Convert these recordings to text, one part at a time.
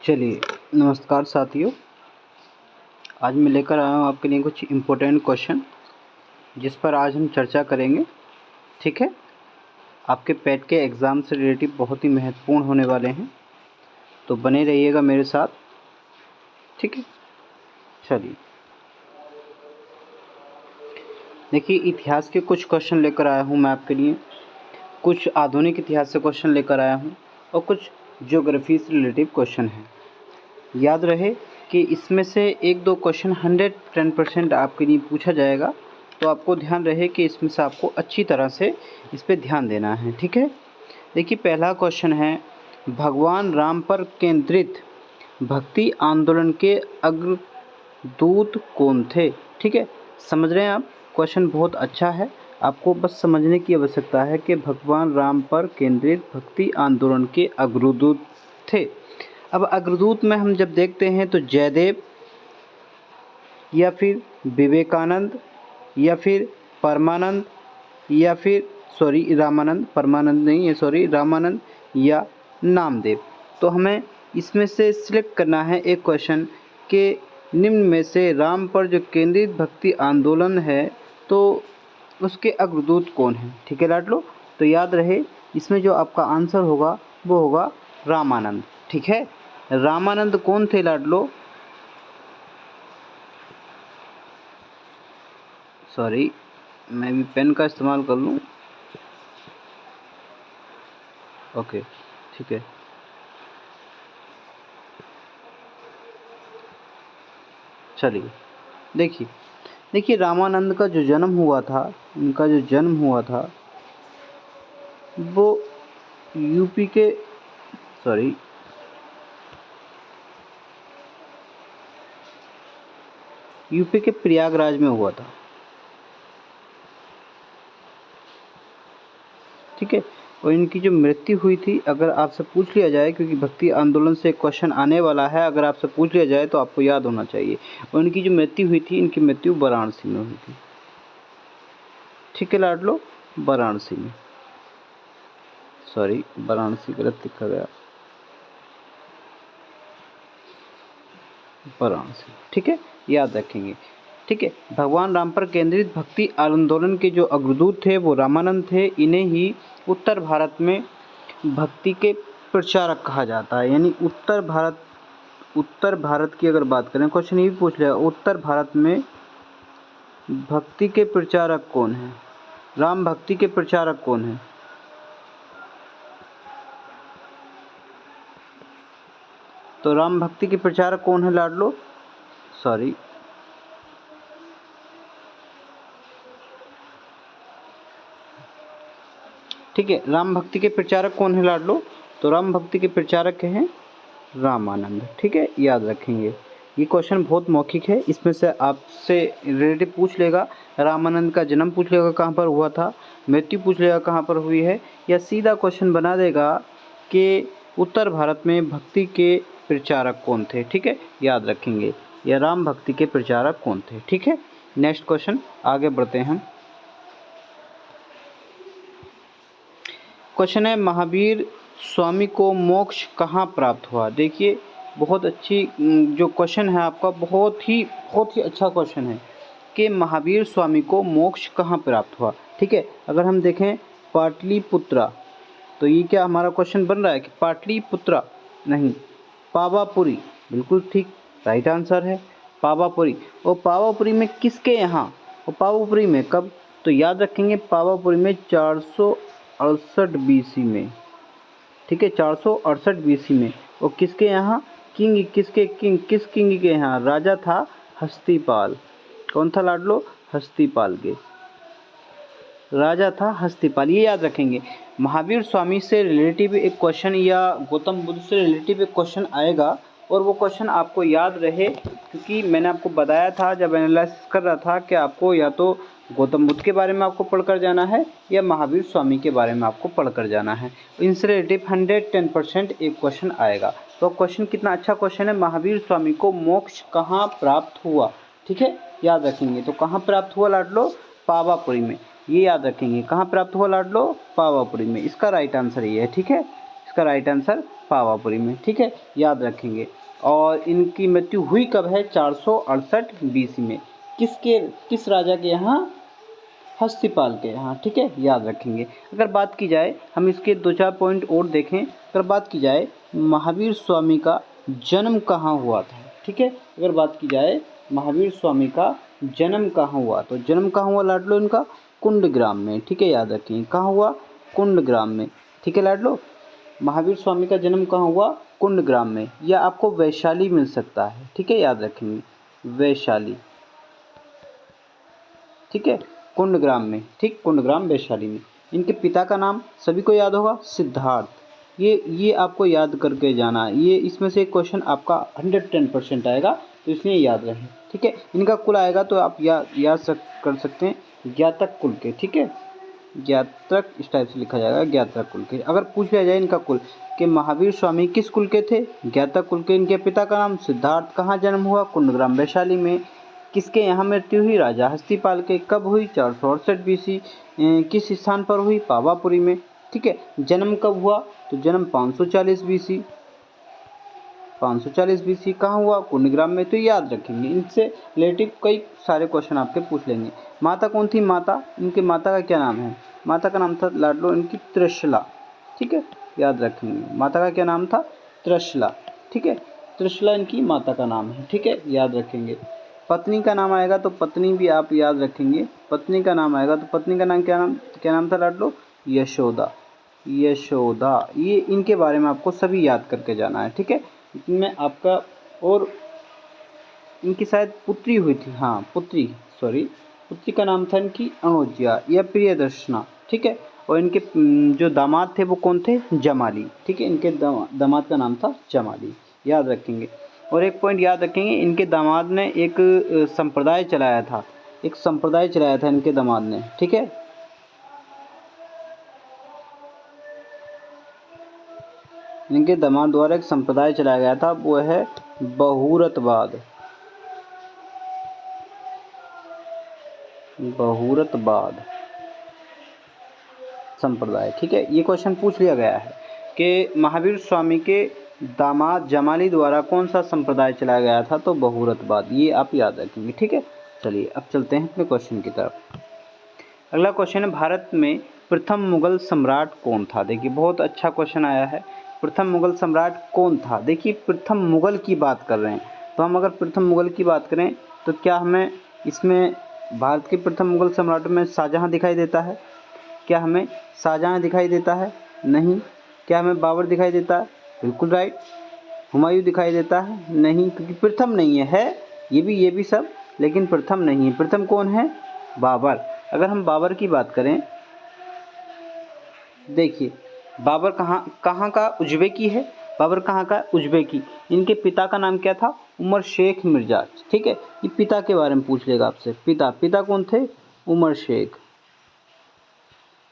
चलिए, नमस्कार साथियों। आज मैं लेकर आया हूँ आपके लिए कुछ इम्पोर्टेंट क्वेश्चन जिस पर आज हम चर्चा करेंगे। ठीक है, आपके पेट के एग्ज़ाम से रिलेटिव बहुत ही महत्वपूर्ण होने वाले हैं, तो बने रहिएगा मेरे साथ। ठीक है, चलिए देखिए, इतिहास के कुछ क्वेश्चन लेकर आया हूँ मैं आपके लिए। कुछ आधुनिक इतिहास से क्वेश्चन लेकर आया हूँ और कुछ ज्योग्राफी से रिलेटिव क्वेश्चन हैं। याद रहे कि इसमें से 1-2 क्वेश्चन 110% आपके लिए पूछा जाएगा, तो आपको ध्यान रहे कि इसमें से आपको अच्छी तरह से इस पे ध्यान देना है। ठीक है, देखिए पहला क्वेश्चन है, भगवान राम पर केंद्रित भक्ति आंदोलन के अग्रदूत कौन थे? ठीक है, समझ रहे हैं आप? क्वेश्चन बहुत अच्छा है, आपको बस समझने की आवश्यकता है कि भगवान राम पर केंद्रित भक्ति आंदोलन के अग्रदूत थे। अब अग्रदूत में हम जब देखते हैं तो जयदेव या फिर विवेकानंद या फिर परमानंद या फिर रामानंद, परमानंद नहीं है, रामानंद या नामदेव। तो हमें इसमें से सिलेक्ट करना है एक क्वेश्चन के निम्न में से राम पर जो केंद्रित भक्ति आंदोलन है तो उसके अग्रदूत कौन है? ठीक है लाडलो, तो याद रहे इसमें जो आपका आंसर होगा वो होगा रामानंद। ठीक है, रामानंद कौन थे लाडलो? मैं भी पेन का इस्तेमाल कर लूँ। ओके, ठीक है। चलिए देखिए रामानंद का जो जन्म हुआ था, इनका जो जन्म हुआ था वो यूपी के प्रयागराज में हुआ था। ठीक है, और इनकी जो मृत्यु हुई थी, अगर आपसे पूछ लिया जाए, क्योंकि भक्ति आंदोलन से क्वेश्चन आने वाला है, अगर आपसे पूछ लिया जाए तो आपको याद होना चाहिए। और इनकी जो मृत्यु हुई थी, इनकी मृत्यु वाराणसी में हुई थी। ठीक है लाडलो, वाराणसी में, वाराणसी गलत लिखा गया, वाराणसी। ठीक है, याद रखेंगे। ठीक है, भगवान राम पर केंद्रित भक्ति आंदोलन के जो अग्रदूत थे वो रामानंद थे। इन्हें ही उत्तर भारत में भक्ति के प्रचारक कहा जाता है। यानी उत्तर भारत की अगर बात करें, क्वेश्चन ये भी पूछ लिया, उत्तर भारत में भक्ति के प्रचारक कौन है? राम भक्ति के प्रचारक कौन है? तो राम भक्ति के प्रचारक कौन है लाडलो? ठीक है, राम भक्ति के प्रचारक कौन है लाडलो? तो राम भक्ति के प्रचारक हैं रामानंद। ठीक है, याद रखेंगे। ये क्वेश्चन बहुत मौखिक है, इसमें से आपसे रिलेटिव पूछ लेगा, रामानंद का जन्म पूछ लेगा कहाँ पर हुआ था, मृत्यु पूछ लेगा कहाँ पर हुई है, या सीधा क्वेश्चन बना देगा कि उत्तर भारत में भक्ति के प्रचारक कौन थे। ठीक है, याद रखेंगे, या राम भक्ति के प्रचारक कौन थे। ठीक है, नेक्स्ट क्वेश्चन, आगे बढ़ते हैं। क्वेश्चन है, महावीर स्वामी को मोक्ष कहाँ प्राप्त हुआ? देखिए बहुत अच्छी जो क्वेश्चन है आपका, बहुत ही अच्छा क्वेश्चन है कि महावीर स्वामी को मोक्ष कहाँ प्राप्त हुआ। ठीक है, अगर हम देखें पाटलिपुत्रा, तो ये क्या हमारा क्वेश्चन बन रहा है कि पाटलिपुत्रा नहीं, पावापुरी, बिल्कुल ठीक, राइट आंसर है पावापुरी। और पावापुरी में किसके यहाँ, और पावापुरी में कब? तो याद रखेंगे पावापुरी में 468 BC में। ठीक है, 468 BC में। और किसके यहाँ? किस किंग के यहाँ? राजा था हस्तिपाल। कौन था लाडलो? हस्तिपाल के राजा था हस्तिपाल। ये याद रखेंगे। महावीर स्वामी से रिलेटिव एक क्वेश्चन या गौतम बुद्ध से रिलेटिव एक क्वेश्चन आएगा, और वो क्वेश्चन आपको याद रहे, क्योंकि मैंने आपको बताया था जब एनालिसिस कर रहा था कि आपको या तो गौतम बुद्ध के बारे में आपको पढ़कर जाना है या महावीर स्वामी के बारे में आपको पढ़कर जाना है। इनसे रिलेटिव 110% एक क्वेश्चन आएगा। तो क्वेश्चन कितना अच्छा क्वेश्चन है, महावीर स्वामी को मोक्ष कहाँ प्राप्त हुआ? ठीक है, याद रखेंगे। तो कहाँ प्राप्त हुआ लाडलो? पावापुरी में। ये याद रखेंगे, कहाँ प्राप्त हुआ लाडलो? पावापुरी में। इसका राइट आंसर ये है। ठीक है, इसका राइट आंसर पावापुरी में, ठीक है, याद रखेंगे। और इनकी मृत्यु हुई कब है? 468 बीसी में। किस राजा के यहाँ? हस्तिपाल के यहाँ, ठीक है, याद रखेंगे। अगर बात की जाए, हम इसके 2-4 पॉइंट और देखें। अगर बात की जाए महावीर स्वामी का जन्म कहाँ हुआ था, ठीक है, अगर बात की जाए महावीर स्वामी का जन्म कहाँ हुआ, तो जन्म कहाँ हुआ लाडलो? इनका कुंडग्राम में, ठीक है, याद रखेंगे। कहाँ हुआ? कुंडग्राम में, ठीक है लाडलो। महावीर स्वामी का जन्म कहाँ हुआ? कुंडग्राम में। या आपको वैशाली मिल सकता है, ठीक है, याद रखेंगे, वैशाली, ठीक है, कुंडग्राम में, ठीक, कुंडग्राम वैशाली में। इनके पिता का नाम सभी को याद होगा, सिद्धार्थ। ये आपको याद करके जाना है। ये इसमें से एक क्वेश्चन आपका 110% आएगा, तो इसलिए याद रहे, ठीक है। इनका कुल आएगा तो आप याद कर सकते हैं, ज्ञातक कुल के, ठीक है, ज्ञातक इस टाइप से लिखा जाएगा, ज्ञातक कुल के। अगर पूछ लिया जाए इनका कुल कि महावीर स्वामी किस कुल के थे? ज्ञातक कुल के। इनके पिता का नाम सिद्धार्थ। कहाँ जन्म हुआ? कुंडग्राम वैशाली में। किसके यहाँ मृत्यु हुई? राजा हस्तिपाल के। कब हुई? 468 बीसी। किस स्थान पर हुई? पावापुरी में, ठीक है। जन्म कब हुआ? तो जन्म 540 बीसी, 540 बीसी। कहाँ हुआ? कुंडग्राम में। तो याद रखेंगे, इनसे रिलेटिव कई सारे क्वेश्चन आपके पूछ लेंगे। माता कौन थी? माता, इनके माता का क्या नाम है? माता का नाम था लाडलो इनकी त्रिशला, ठीक है, याद रखेंगे। माता का क्या नाम था? त्रिशला, ठीक है, त्रिशला इनकी माता का नाम है, ठीक है, याद रखेंगे। पत्नी का नाम आएगा तो पत्नी भी आप याद रखेंगे। पत्नी का नाम आएगा तो पत्नी का नाम क्या नाम था लाडलो? यशोदा, यशोदा। ये इनके बारे में आपको सभी याद करके जाना है, ठीक है। इनमें आपका और इनकी शायद पुत्री हुई थी, हाँ पुत्री, सॉरी, पुत्री का नाम था इनकी अनुज्या या प्रियदर्शना, ठीक है। और इनके जो दामाद थे वो कौन थे? जमाली, ठीक है, इनके दामाद का नाम था जमाली, याद रखेंगे। और एक पॉइंट याद रखेंगे, इनके दामाद ने एक संप्रदाय चलाया था, एक संप्रदाय चलाया था इनके दामाद ने, ठीक है। इनके दामाद द्वारा एक संप्रदाय चलाया गया था, वो है बहुरतवाद, बहुरतवाद संप्रदाय, ठीक है। ये क्वेश्चन पूछ लिया गया है कि महावीर स्वामी के दामाद जमाली द्वारा कौन सा संप्रदाय चलाया गया था, तो बहुरतवाद, ये आप याद रखेंगे, ठीक है। चलिए अब चलते हैं अपने क्वेश्चन की तरफ। अगला क्वेश्चन है, भारत में प्रथम मुगल सम्राट कौन था? देखिए बहुत अच्छा क्वेश्चन आया है। प्रथम मुगल सम्राट कौन था? देखिए प्रथम मुगल की बात कर रहे हैं, तो हम अगर प्रथम मुगल की बात करें तो क्या हमें इसमें भारत के प्रथम मुगल सम्राटों में शाहजहां दिखाई देता है? क्या हमें शाहजहां दिखाई देता है? नहीं। क्या हमें बाबर दिखाई देता है? बिल्कुल राइट। हुमायूं दिखाई देता है? नहीं, क्योंकि प्रथम नहीं है ये भी सब, लेकिन प्रथम नहीं है। प्रथम कौन है? बाबर। अगर हम बाबर की बात करें, देखिए बाबर कहाँ का? उज्बेकी है। बाबर कहाँ का? उज्बेकी। इनके पिता का नाम क्या था? उमर शेख मिर्जा, ठीक है। ये पिता के बारे में पूछ लेगा आपसे। पिता कौन थे? उमर शेख,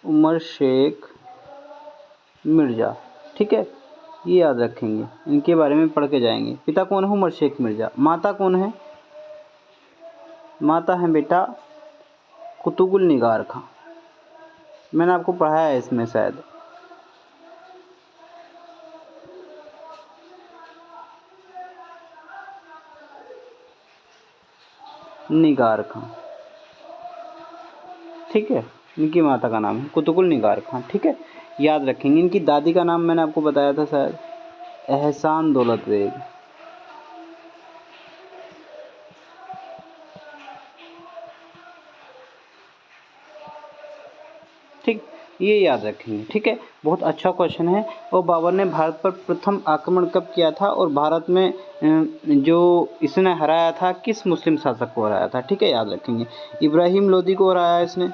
उमर शेख मिर्जा, ठीक है, ये याद रखेंगे, इनके बारे में पढ़ के जाएंगे। पिता कौन है? उमर शेख मिर्जा। माता कौन है? माता है बेटा कुतुबुल निगार खां, मैंने आपको पढ़ाया है इसमें शायद। निगार खां, ठीक है, इनकी माता का नाम है कुतुबुल निगार खां, ठीक है, याद रखेंगे। इनकी दादी का नाम मैंने आपको बताया था शायद, एहसान दौलत बेग, ठीक, ये याद रखेंगे, ठीक है। बहुत अच्छा क्वेश्चन है। और बाबर ने भारत पर प्रथम आक्रमण कब किया था, और भारत में जो इसने हराया था, किस मुस्लिम शासक को हराया था, ठीक है, याद रखेंगे। इब्राहिम लोदी को हराया इसने,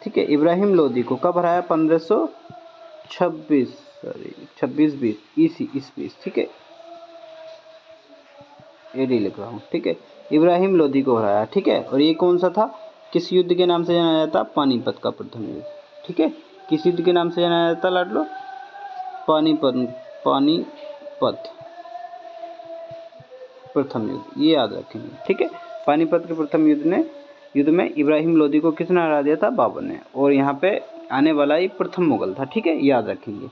ठीक है, इब्राहिम लोदी को कब हराया? 1526 ईस्वी, ठीक है, एडी लिख रहा हूँ, ठीक है, इब्राहिम लोदी को हराया, ठीक है। और ये कौन सा था? किस युद्ध के नाम से जाना जाता? पानीपत का प्रथम युद्ध, ठीक है। किस युद्ध के नाम से जाना जाता लाडलो? पानीपत प्रथम युद्ध, ये याद रखेंगे, ठीक है। पानीपत के प्रथम युद्ध में इब्राहिम लोदी को किसने हरा दिया था? बाबर ने। और यहाँ पे आने वाला ये प्रथम मुगल था, ठीक है, याद रखेंगे।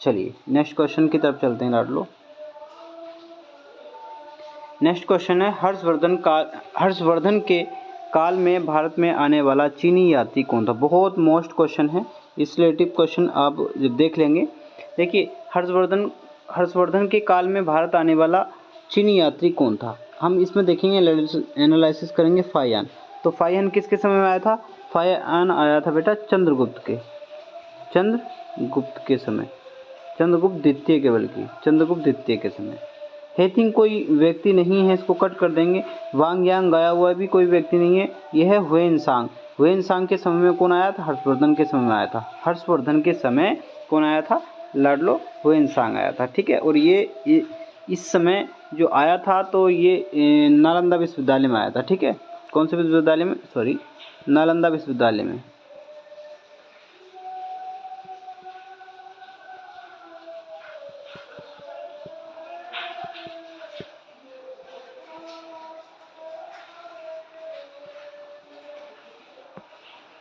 चलिए नेक्स्ट क्वेश्चन की तरफ चलते हैं लाडलो। नेक्स्ट क्वेश्चन है हर्षवर्धन के काल में भारत में आने वाला चीनी यात्री कौन था। बहुत मोस्ट क्वेश्चन है, इस रिलेटिव क्वेश्चन आप देख लेंगे। देखिए हर्षवर्धन के काल में भारत आने वाला चीनी यात्री कौन था, हम इसमें देखेंगे, एनालिसिस करेंगे। फाहियान, तो फाहियान किसके समय में आया था? फाहियान आया था बेटा चंद्रगुप्त के समय, चंद्रगुप्त द्वितीय के समय। हेथिंग कोई व्यक्ति नहीं है, इसको कट कर देंगे। वांगयांग गया हुआ भी कोई व्यक्ति नहीं है। यह है हुएनसांग के समय में कौन आया था? हर्षवर्धन के समय में आया था। हर्षवर्धन के समय कौन आया था लाडलो? हुएनसांग आया था, ठीक है। और ये इस समय जो आया था तो ये नालंदा विश्वविद्यालय में आया था, ठीक है। कौन से विश्वविद्यालय में? सॉरी, नालंदा विश्वविद्यालय में।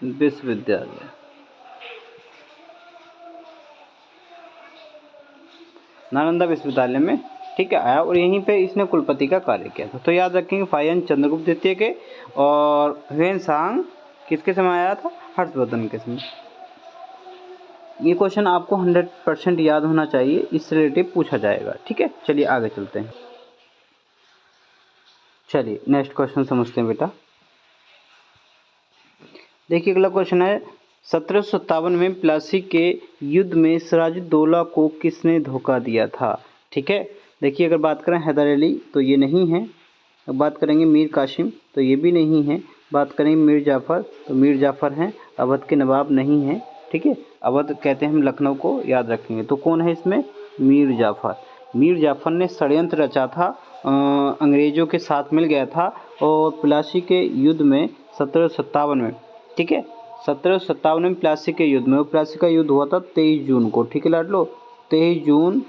विश्वविद्यालय नालंदा विश्वविद्यालय में, ठीक है, आया और यहीं पे इसने कुलपति का कार्य किया था। तो याद रखेंगे फाहियान चंद्रगुप्त द्वितीय के और हुएनसांग किसके समय आया था? हर्षवर्धन के समय। ये क्वेश्चन आपको 100% याद होना चाहिए, इससे रिलेटिव पूछा जाएगा, ठीक है। चलिए आगे चलते हैं। चलिए नेक्स्ट क्वेश्चन समझते हैं बेटा। देखिए अगला क्वेश्चन है 1757 में प्लासी के युद्ध में सिराजुद्दौला को किसने धोखा दिया था, ठीक है। देखिए अगर बात करें हैदर अली तो ये नहीं है, अब बात करेंगे मीर कासिम तो ये भी नहीं है, बात करेंगे मीर जाफ़र तो मीर जाफ़र हैं, अवध के नवाब नहीं हैं, ठीक है। अवध कहते हैं हम लखनऊ को, याद रखेंगे। तो कौन है इसमें? मीर जाफ़र ने षड्यंत्र रचा था, अंग्रेज़ों के साथ मिल गया था और प्लासी के युद्ध में 1757 में, ठीक है, 1757 में प्लासी के युद्ध में, प्लासी का युद्ध हुआ था 23 जून को, ठीक है लाडलो, 23 जून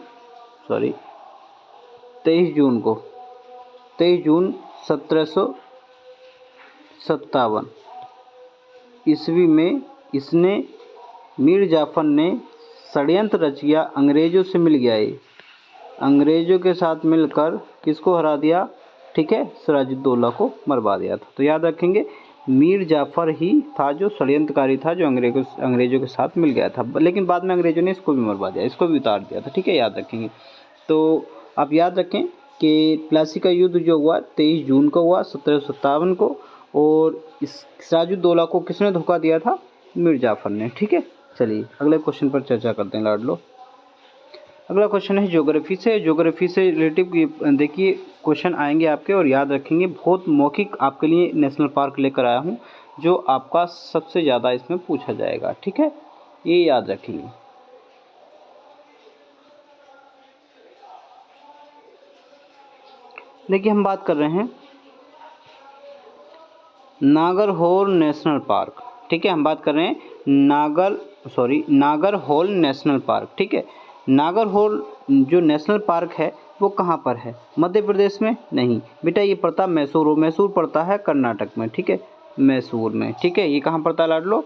1757 ईस्वी में इसने मीर जाफ़र ने षड्यंत्र रच किया, अंग्रेज़ों से मिल गया, ये अंग्रेज़ों के साथ मिलकर किसको हरा दिया, ठीक है, सिराजुद्दौला को मरवा दिया था। तो याद रखेंगे मीर जाफ़र ही था जो षड्यंत्रकारी था, जो अंग्रेज़ों के साथ मिल गया था, लेकिन बाद में अंग्रेज़ों ने इसको भी मरवा दिया, इसको भी उतार दिया था, ठीक है, याद रखेंगे। तो आप याद रखें कि प्लासी का युद्ध जो हुआ 23 जून को हुआ 1757 को, और इस सिराजुद्दौला को किसने धोखा दिया था? मीर जाफ़र ने, ठीक है। चलिए अगले क्वेश्चन पर चर्चा करते हैं लाडलो। अगला क्वेश्चन है ज्योग्राफी से रिलेटिव। देखिए क्वेश्चन आएंगे आपके और याद रखेंगे, बहुत मौखिक आपके लिए नेशनल पार्क लेकर आया हूँ जो आपका सबसे ज़्यादा इसमें पूछा जाएगा, ठीक है, ये याद रखेंगे। देखिए हम बात कर रहे हैं नागरहोल नेशनल पार्क, ठीक है, हम बात कर रहे हैं नागरहोल नेशनल पार्क, ठीक है। नागरहोल जो नेशनल पार्क है वो कहाँ पर है? मध्य प्रदेश में नहीं बेटा, ये पड़ता मैसूर पड़ता है कर्नाटक में, ठीक है, मैसूर में, ठीक है। ये कहाँ पड़ता है लाडलो?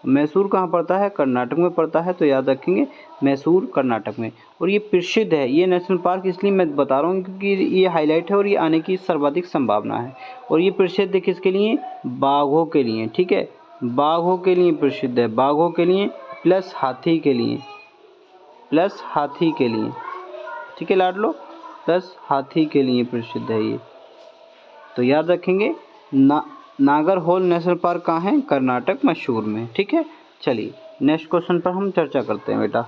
मैसूर कहाँ पड़ता है? कर्नाटक में पड़ता है, तो याद रखेंगे मैसूर कर्नाटक में। और ये प्रसिद्ध है, ये नेशनल पार्क इसलिए मैं बता रहा हूँ क्योंकि ये हाईलाइट है और ये आने की सर्वाधिक संभावना है। और ये प्रसिद्ध है किसके लिए? बाघों के लिए, ठीक है, बाघों के लिए प्रसिद्ध है, बाघों के लिए प्लस हाथी के लिए, ठीक है लाडलो, प्लस हाथी के लिए प्रसिद्ध है ये। तो याद रखेंगे नागरहोल नेशनल पार्क कहाँ है? कर्नाटक मैसूर में, ठीक है। चलिए नेक्स्ट क्वेश्चन पर हम चर्चा करते हैं बेटा।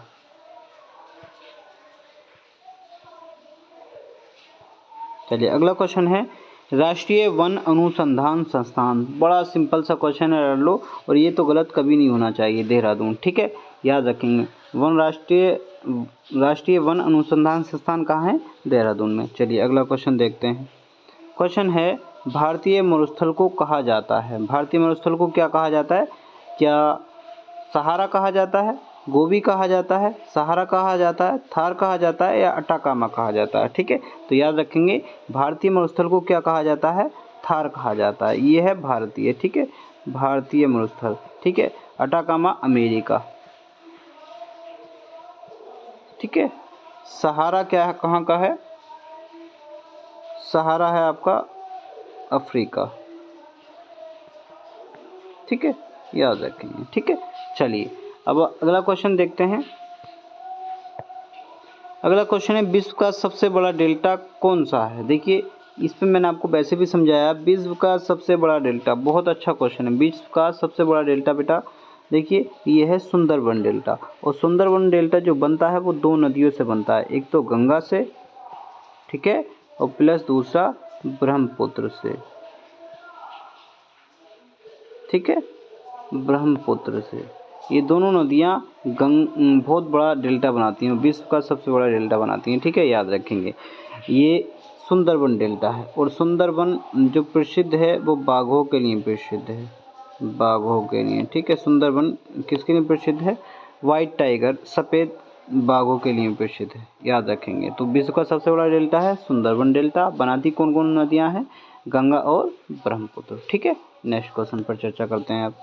चलिए अगला क्वेश्चन है राष्ट्रीय वन अनुसंधान संस्थान। बड़ा सिंपल सा क्वेश्चन है लाडलो, और ये तो गलत कभी नहीं होना चाहिए, देहरादून, ठीक है, याद रखेंगे। राष्ट्रीय वन अनुसंधान संस्थान कहाँ है? देहरादून में। चलिए अगला क्वेश्चन देखते हैं। क्वेश्चन है भारतीय मरुस्थल को कहा जाता है, भारतीय मरुस्थल को क्या कहा जाता है? क्या सहारा कहा जाता है, गोबी कहा जाता है, सहारा कहा जाता है, थार कहा जाता है, या अटाकामा कहा जाता है, ठीक है। तो याद रखेंगे भारतीय मरुस्थल को क्या कहा जाता है? थार कहा जाता है, ये है भारतीय, ठीक है, भारतीय मरुस्थल, ठीक है। अटाकामा अमेरिका, ठीक है। सहारा क्या है, कहाँ का है? सहारा है आपका अफ्रीका, ठीक है, याद रखेंगे, ठीक है। चलिए अब अगला क्वेश्चन देखते हैं। अगला क्वेश्चन है विश्व का सबसे बड़ा डेल्टा कौन सा है? देखिए इस पे मैंने आपको वैसे भी समझाया, विश्व का सबसे बड़ा डेल्टा, बहुत अच्छा क्वेश्चन है। विश्व का सबसे बड़ा डेल्टा बेटा देखिए ये है सुंदरबन डेल्टा, और सुंदरबन डेल्टा जो बनता है वो 2 नदियों से बनता है, एक तो गंगा से, ठीक है, और प्लस दूसरा ब्रह्मपुत्र से, ठीक है, ब्रह्मपुत्र से। ये दोनों नदियाँ बहुत बड़ा डेल्टा बनाती हैं, विश्व का सबसे बड़ा डेल्टा बनाती हैं, ठीक है, याद रखेंगे। ये सुंदरबन डेल्टा है, और सुंदरबन जो प्रसिद्ध है वो बाघों के लिए प्रसिद्ध है, बाघों के लिए, ठीक है। सुंदरबन किसके लिए प्रसिद्ध है? वाइट टाइगर, सफ़ेद बाघों के लिए प्रसिद्ध है, याद रखेंगे। तो विश्व का सबसे बड़ा डेल्टा है सुंदरबन डेल्टा। बनाती कौन कौन नदियाँ हैं? गंगा और ब्रह्मपुत्र, ठीक है। नेक्स्ट क्वेश्चन पर चर्चा करते हैं अब।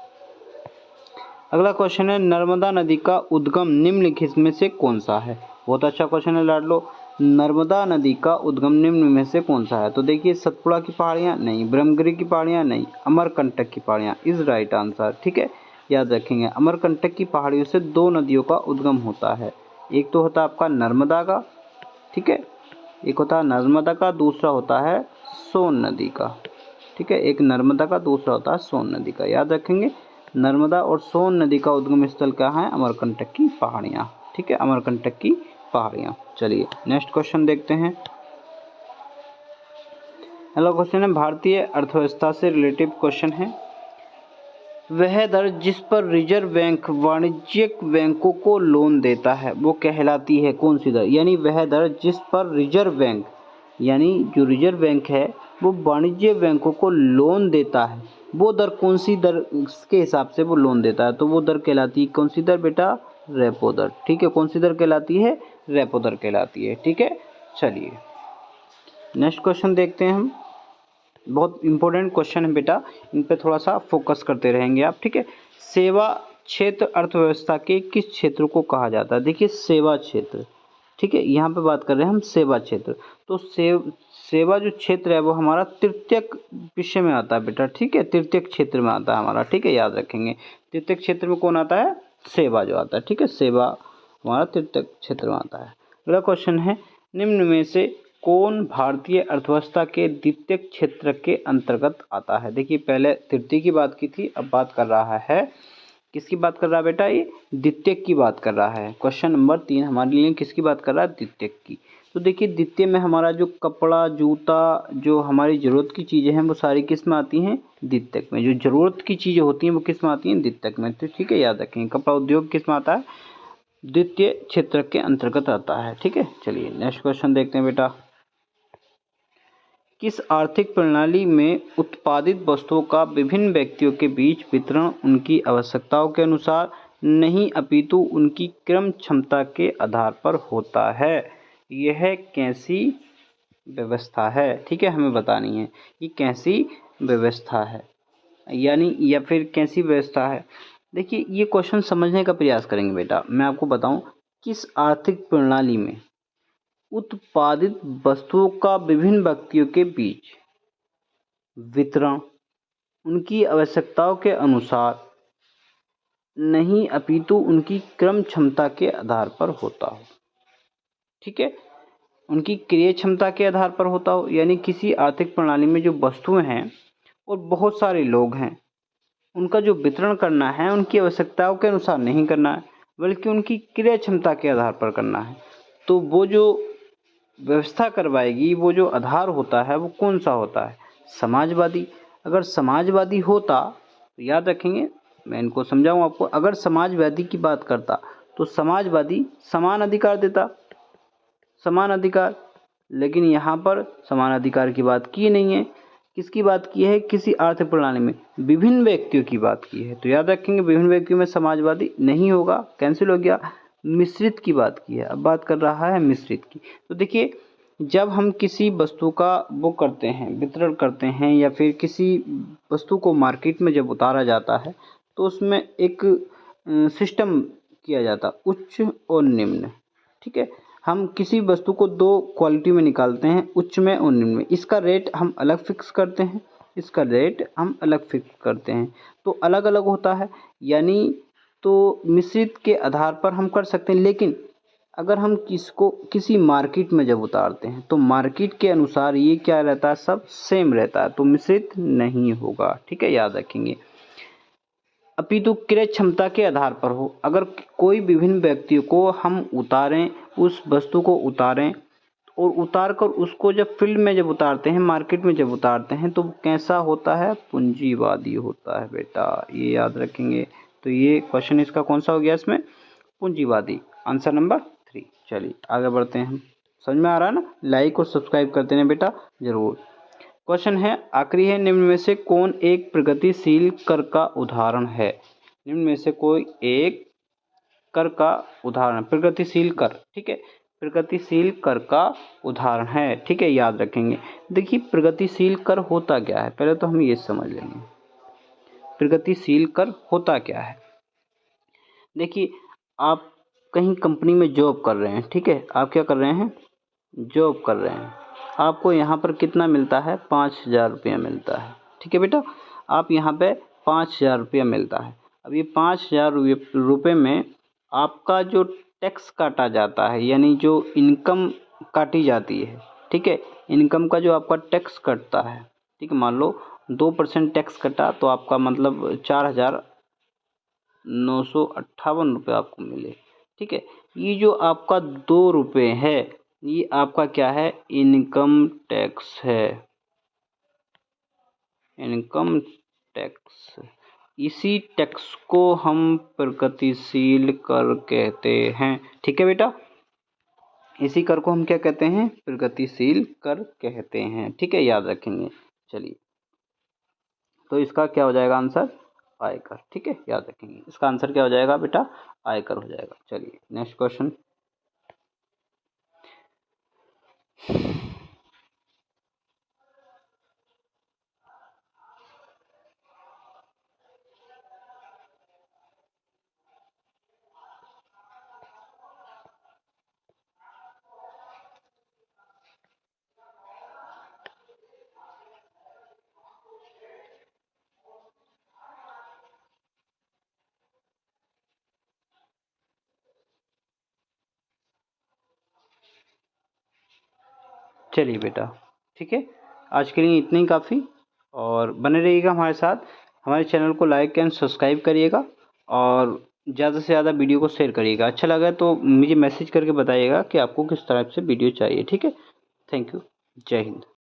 अगला क्वेश्चन है नर्मदा नदी का उद्गम निम्नलिखित में से कौन सा है? बहुत अच्छा क्वेश्चन है लाडलो। नर्मदा नदी का उद्गम निम्न में से कौन सा है? तो देखिए सतपुड़ा की पहाड़ियाँ नहीं, ब्रह्मगिरी की पहाड़ियाँ नहीं, अमरकंटक की पहाड़ियाँ इज राइट आंसर, ठीक है, याद रखेंगे। अमरकंटक की पहाड़ियों से 2 नदियों का उद्गम होता है, एक तो होता है आपका नर्मदा का, ठीक है, एक होता है नर्मदा का, दूसरा होता है सोन नदी का, ठीक है, एक नर्मदा का, दूसरा होता है सोन नदी का, याद रखेंगे। नर्मदा और सोन नदी का उद्गम स्थल क्या है? अमरकंटक की पहाड़ियाँ, ठीक है, अमरकंटक की पहाड़ियाँ। चलिए नेक्स्ट क्वेश्चन देखते हैं। अगला क्वेश्चन है भारतीय अर्थव्यवस्था से रिलेटिव क्वेश्चन है। वह दर जिस पर रिजर्व बैंक वाणिज्यिक बैंकों को लोन देता है वो कहलाती है कौन सी दर? यानी वह दर जिस पर रिजर्व बैंक, यानी जो रिजर्व बैंक है वो वाणिज्य बैंकों को लोन देता है, वो दर कौन सी दर के हिसाब से वो लोन देता है? तो वो दर कहलाती है कौन सी दर बेटा? रेपो दर, ठीक है। कौन सी दर कहलाती है? रेपो दर कहलाती है, ठीक है। चलिए नेक्स्ट क्वेश्चन देखते हैं हम। बहुत इंपॉर्टेंट क्वेश्चन है बेटा, इन पे थोड़ा सा फोकस करते रहेंगे आप, ठीक है। सेवा क्षेत्र अर्थव्यवस्था के किस क्षेत्र को कहा जाता है? देखिए सेवा क्षेत्र, ठीक है, यहाँ पे बात कर रहे हैं हम सेवा क्षेत्र। तो सेवा जो क्षेत्र है वो हमारा तृतीयक विषय में आता है बेटा, ठीक है, तृतीयक क्षेत्र में आता है हमारा, ठीक है, याद रखेंगे। तृतीयक क्षेत्र में कौन आता है? सेवा जो आता है, ठीक है, सेवा हमारा तृतीयक क्षेत्र में आता है। अगला क्वेश्चन है निम्न में से कौन भारतीय अर्थव्यवस्था के द्वितीयक क्षेत्र के अंतर्गत आता है? देखिए पहले तृतीय की बात की थी, अब बात कर रहा है किसकी बात कर रहा है बेटा? ये द्वितीयक की बात कर रहा है। क्वेश्चन नंबर 3 हमारे लिए किसकी बात कर रहा है? द्वितीयक की। तो देखिए द्वितीय में हमारा जो कपड़ा, जूता, जो हमारी ज़रूरत की चीज़ें हैं वो सारी किस में आती हैं? द्वितीयक में। जो ज़रूरत की चीज़ें होती हैं वो किस में आती हैं? द्वितीयक में, तो ठीक है, याद रखेंगे। कपड़ा उद्योग किस में आता है? द्वितीय क्षेत्र के अंतर्गत आता है, ठीक है। चलिए नेक्स्ट क्वेश्चन देखते हैं बेटा। किस आर्थिक प्रणाली में उत्पादित वस्तुओं का विभिन्न व्यक्तियों के बीच वितरण उनकी आवश्यकताओं के अनुसार नहीं अपितु उनकी क्रम क्षमता के आधार पर होता है? यह कैसी व्यवस्था है? ठीक है, हमें बतानी है कि कैसी व्यवस्था है, यानी या फिर कैसी व्यवस्था है। देखिए ये क्वेश्चन समझने का प्रयास करेंगे बेटा। मैं आपको बताऊं, किस आर्थिक प्रणाली में उत्पादित वस्तुओं का विभिन्न व्यक्तियों के बीच वितरण उनकी आवश्यकताओं के अनुसार नहीं अपितु उनकी क्रम क्षमता के आधार पर होता हो, ठीक है, उनकी क्रय क्षमता के आधार पर होता हो। यानी किसी आर्थिक प्रणाली में जो वस्तुएं हैं और बहुत सारे लोग हैं, उनका जो वितरण करना है उनकी आवश्यकताओं के अनुसार नहीं करना है, बल्कि उनकी क्रय क्षमता के आधार पर करना है। तो वो जो व्यवस्था करवाएगी, वो जो आधार होता है वो कौन सा होता है? समाजवादी। अगर समाजवादी होता तो याद रखेंगे, मैं इनको समझाऊं आपको। अगर समाजवादी की बात करता तो समाजवादी समान अधिकार देता, समान अधिकार। लेकिन यहाँ पर समान अधिकार की बात की नहीं है। किसकी बात की है? किसी आर्थिक प्रणाली में विभिन्न व्यक्तियों की बात की है। तो याद रखेंगे विभिन्न व्यक्तियों में समाजवादी नहीं होगा, कैंसिल हो गया। मिश्रित की बात की है, अब बात कर रहा है मिश्रित की। तो देखिए जब हम किसी वस्तु का वो करते हैं, वितरण करते हैं, या फिर किसी वस्तु को मार्केट में जब उतारा जाता है तो उसमें एक सिस्टम किया जाता उच्च और निम्न। ठीक है, हम किसी वस्तु को दो क्वालिटी में निकालते हैं, उच्च में और निम्न में। इसका रेट हम अलग फिक्स करते हैं, इसका रेट हम अलग फिक्स करते हैं, तो अलग अलग होता है। यानी तो मिश्रित के आधार पर हम कर सकते हैं, लेकिन अगर हम किसको किसी मार्केट में जब उतारते हैं तो मार्केट के अनुसार ये क्या रहता है, सब सेम रहता है, तो मिश्रित नहीं होगा। ठीक है, याद रखेंगे। अपितु क्रय क्षमता के आधार पर हो। अगर कोई विभिन्न व्यक्तियों को हम उतारें, उस वस्तु को उतारें और उतार कर उसको जब फील्ड में जब उतारते हैं, मार्केट में जब उतारते हैं, तो कैसा होता है, पूंजीवादी होता है बेटा, ये याद रखेंगे। तो ये क्वेश्चन इसका कौन सा हो गया, इसमें पूंजीवादी, आंसर नंबर 3। चलिए आगे बढ़ते हैं हम। समझ में आ रहा है ना? लाइक और सब्सक्राइब करते हैं बेटा जरूर। क्वेश्चन है आखिरी है, निम्न में से कौन एक प्रगतिशील कर का उदाहरण है? निम्न में से कोई एक कर का उदाहरण, प्रगतिशील कर। ठीक है, प्रगतिशील कर का उदाहरण है। ठीक है, याद रखेंगे। देखिए प्रगतिशील कर होता क्या है, पहले तो हम ये समझ लेंगे प्रगतिशील कर होता क्या है। देखिए आप कहीं कंपनी में जॉब कर रहे हैं, ठीक है, आप क्या कर रहे हैं, जॉब कर रहे हैं। आपको यहाँ पर कितना मिलता है, 5,000 रुपया मिलता है। ठीक है बेटा, आप यहाँ पे 5,000 रुपया मिलता है। अब ये 5,000 रुपये में आपका जो टैक्स काटा जाता है, यानी जो इनकम काटी जाती है, ठीक है, इनकम का जो आपका टैक्स कटता है, ठीक है, मान लो 2% टैक्स कटा, तो आपका मतलब 4,958 रुपये आपको मिले। ठीक है, ये जो आपका 2 रुपये है, ये आपका क्या है, इनकम टैक्स है, इनकम टैक्स। इसी टैक्स को हम प्रगतिशील कर कहते हैं। ठीक है बेटा, इसी कर को हम क्या कहते हैं, प्रगतिशील कर कहते हैं। ठीक है, याद रखेंगे। चलिए, तो इसका क्या हो जाएगा आंसर, आयकर। ठीक है, याद रखेंगे, इसका आंसर क्या हो जाएगा बेटा, आयकर हो जाएगा। चलिए नेक्स्ट क्वेश्चन। चलिए बेटा, ठीक है, आज के लिए इतना ही काफ़ी, और बने रहिएगा हमारे साथ। हमारे चैनल को लाइक एंड सब्सक्राइब करिएगा, और ज़्यादा से ज़्यादा वीडियो को शेयर करिएगा। अच्छा लगा तो मुझे मैसेज करके बताइएगा कि आपको किस तरह से वीडियो चाहिए। ठीक है, थैंक यू, जय हिंद।